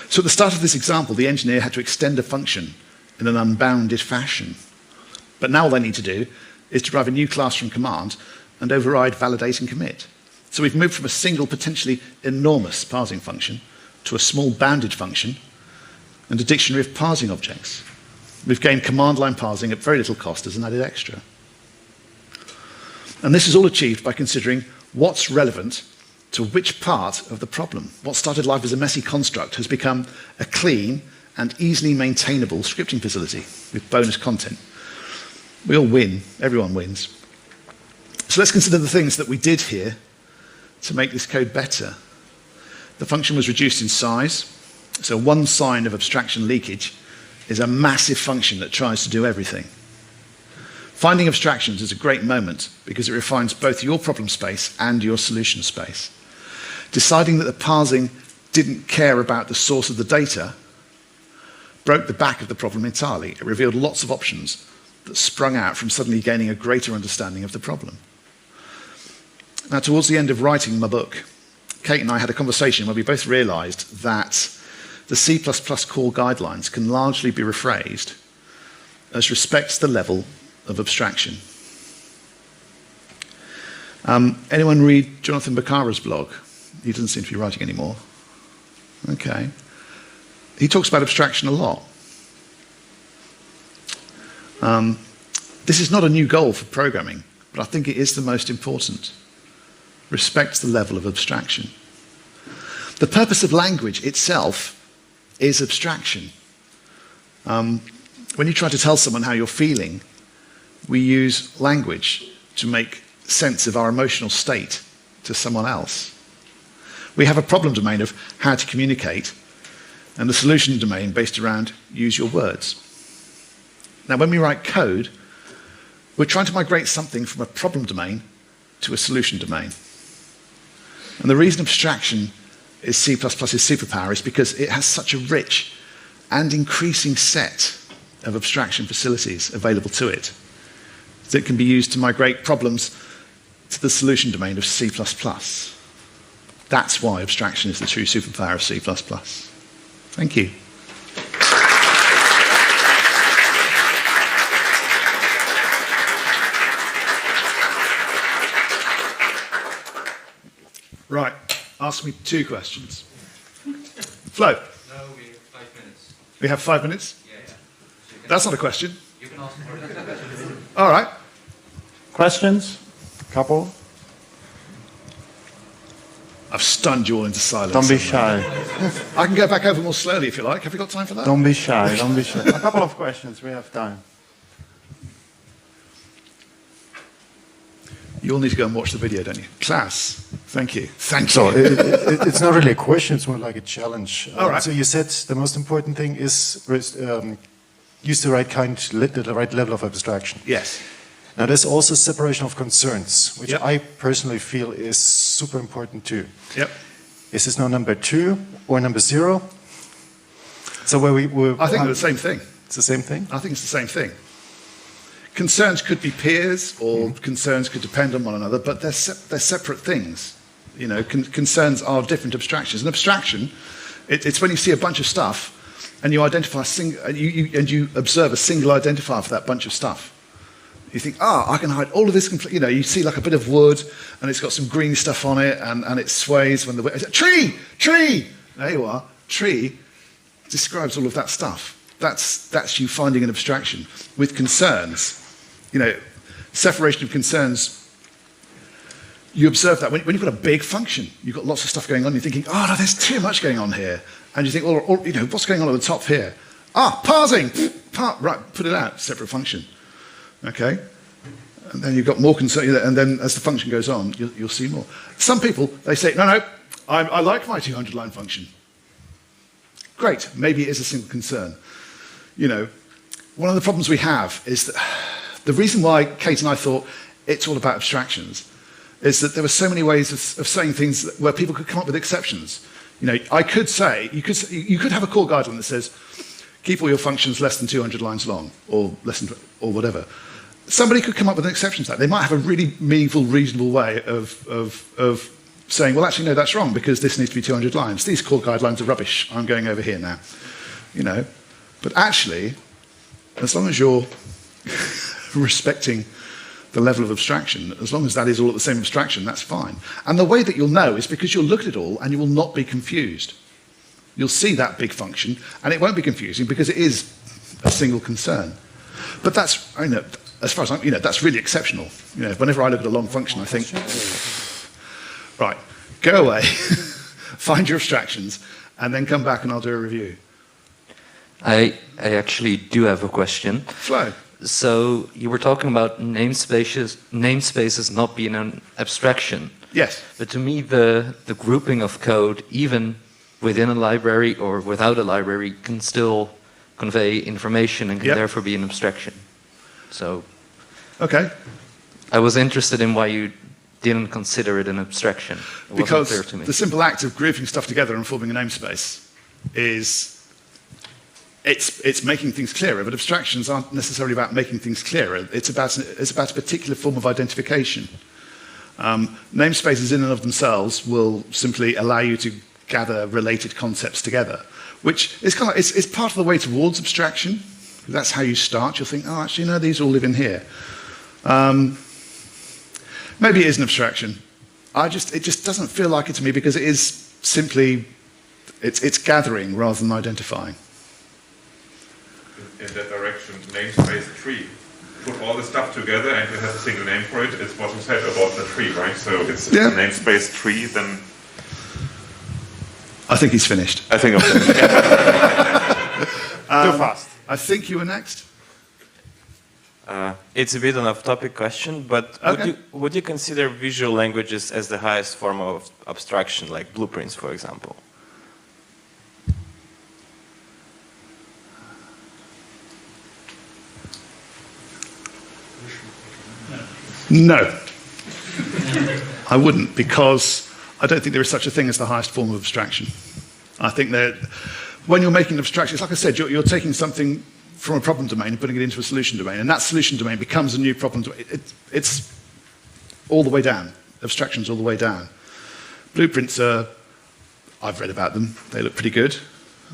So at the start of this example, the engineer had to extend a function in an unbounded fashion. But now all they need to do is derive a new class from command and override validate and commit. So we've moved from a single, potentially enormous parsing function to a small bounded function and a dictionary of parsing objects. We've gained command line parsing at very little cost as an added extra. And this is all achieved by considering what's relevant to which part of the problem. What started life as a messy construct has become a clean and easily maintainable scripting facility with bonus content. We all win, everyone wins. So let's consider the things that we did here to make this code better. The function was reduced in size, so one sign of abstraction leakage is a massive function that tries to do everything. Finding abstractions is a great moment because it refines both your problem space and your solution space. Deciding that the parsing didn't care about the source of the data broke the back of the problem entirely. It revealed lots of options that sprung out from suddenly gaining a greater understanding of the problem. Now, towards the end of writing my book, Kate and I had a conversation where we both realized that the C++ core guidelines can largely be rephrased as respects the level of abstraction. Anyone read Jonathan Beccara's blog? He doesn't seem to be writing anymore. Okay. He talks about abstraction a lot. This is not a new goal for programming, but I think it is the most important. Respect the level of abstraction. The purpose of language itself is abstraction. When you try to tell someone how you're feeling, we use language to make sense of our emotional state to someone else. We have a problem domain of how to communicate, and the solution domain based around use your words. Now, when we write code, we're trying to migrate something from a problem domain to a solution domain. And the reason abstraction is C++'s superpower is because it has such a rich and increasing set of abstraction facilities available to it that can be used to migrate problems to the solution domain of C++. That's why abstraction is the true superpower of C++. Thank you. Right, ask me 2 questions. Flo, No, we have 5 minutes. we have 5 minutes? Yeah, yeah. So you can That's not a question. You can ask more than questions. All right. Questions? Couple? I've stunned you all into silence. Don't be shy. I can go back over more slowly if you like. Have you got time for that? Don't be shy. Don't be shy. A couple of questions. We have time. You all need to go and watch the video, don't you? Class. Thank you. Thank So you. it's not really a question, it's more like a challenge. All right. So you said the most important thing is use the right level of abstraction. Yes. Now there's also separation of concerns, which Yep. I personally feel is super important too. Yep. Is this now number 2 or number 0? So I think they're the same thing. It's the same thing? I think it's the same thing. Concerns could be peers, or concerns could depend on one another, but they're separate things. You know, concerns are different abstractions. An abstraction, it's when you see a bunch of stuff and you identify and you observe a single identifier for that bunch of stuff. You think, I can hide all of this. You know, you see like a bit of wood and it's got some green stuff on it, and it sways when the wind. Tree. There you are. Tree describes all of that stuff. That's you finding an abstraction. With concerns, you know, separation of concerns, you observe that when you've got a big function, you've got lots of stuff going on, you're thinking, no, there's too much going on here. And you think, you know, what's going on at the top here? Parsing! Right, put it out, separate function. Okay? And then you've got more concern, and then as the function goes on, you'll see more. Some people, they say, no, I like my 200-line function. Great, maybe it is a single concern. You know, one of the problems we have is that the reason why Kate and I thought it's all about abstractions is that there were so many ways of saying things where people could come up with exceptions. You know, I could say, you could have a core guideline that says, keep all your functions less than 200 lines long, or or whatever. Somebody could come up with an exception to that. They might have a really meaningful, reasonable way of saying, well, actually, no, that's wrong, because this needs to be 200 lines. These core guidelines are rubbish. I'm going over here now. You know, but actually, as long as you're respecting the level of abstraction, as long as that is all at the same abstraction, that's fine. And the way that you'll know is because you'll look at it all and you will not be confused. You'll see that big function, and it won't be confusing because it is a single concern. But that's, you know, as far as I'm, you know, that's really exceptional. You know, whenever I look at a long function, I think, right, go away, find your abstractions, and then come back and I'll do a review. I actually do have a question. Flo. So you were talking about namespaces not being an abstraction. Yes. But to me, the grouping of code, even within a library or without a library, can still convey information and can therefore be an abstraction. So Okay. I was interested in why you didn't consider it an abstraction. It wasn't clear to me. The simple act of grouping stuff together and forming a namespace is it's making things clearer, but abstractions aren't necessarily about making things clearer. It's about a particular form of identification. Namespaces in and of themselves will simply allow you to gather related concepts together, which is kind of, it's part of the way towards abstraction. That's how you start. You'll think, actually, no, these all live in here. Maybe it is an abstraction. It just doesn't feel like it to me because it is simply, it's gathering rather than identifying. In that direction, namespace tree. Put all the stuff together and you have a single name for it. It's what you said about the tree, right? So it's a namespace tree, then... I think he's finished. I think I'm finished. Too fast. I think you were next. It's a bit an off-topic question, but would you consider visual languages as the highest form of abstraction, like blueprints, for example? No. I wouldn't, because I don't think there is such a thing as the highest form of abstraction. I think that when you're making abstractions, like I said, you're taking something from a problem domain and putting it into a solution domain, and that solution domain becomes a new problem domain. It's all the way down. Abstraction's all the way down. Blueprints are, I've read about them, they look pretty good.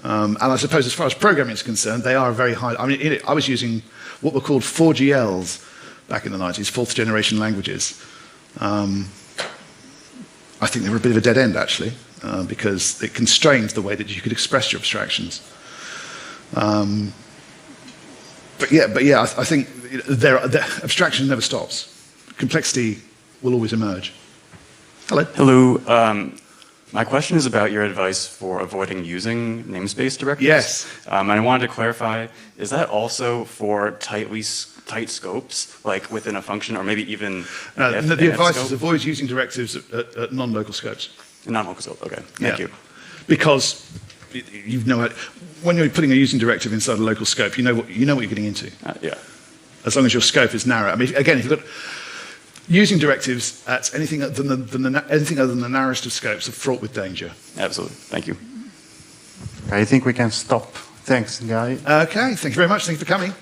And I suppose as far as programming is concerned, they are very high. I mean, I was using what were called 4GLs back in the 90s, fourth generation languages. I think they were a bit of a dead end, actually, because it constrained the way that you could express your abstractions. But yeah, I think the abstraction never stops. Complexity will always emerge. Hello. Hello. My question is about your advice for avoiding using namespace directives. Yes. And I wanted to clarify, is that also for tight scopes, like within a function, or maybe even the advice is avoid using directives at non-local scopes. Non-local scope, okay. Thank you. Because you know when you're putting a using directive inside a local scope, you know what you're getting into. Yeah. As long as your scope is narrow. I mean, again, if you've got using directives at anything other than the narrowest of scopes are fraught with danger. Absolutely. Thank you. I think we can stop. Thanks, Guy. Okay, thank you very much. Thank you for coming.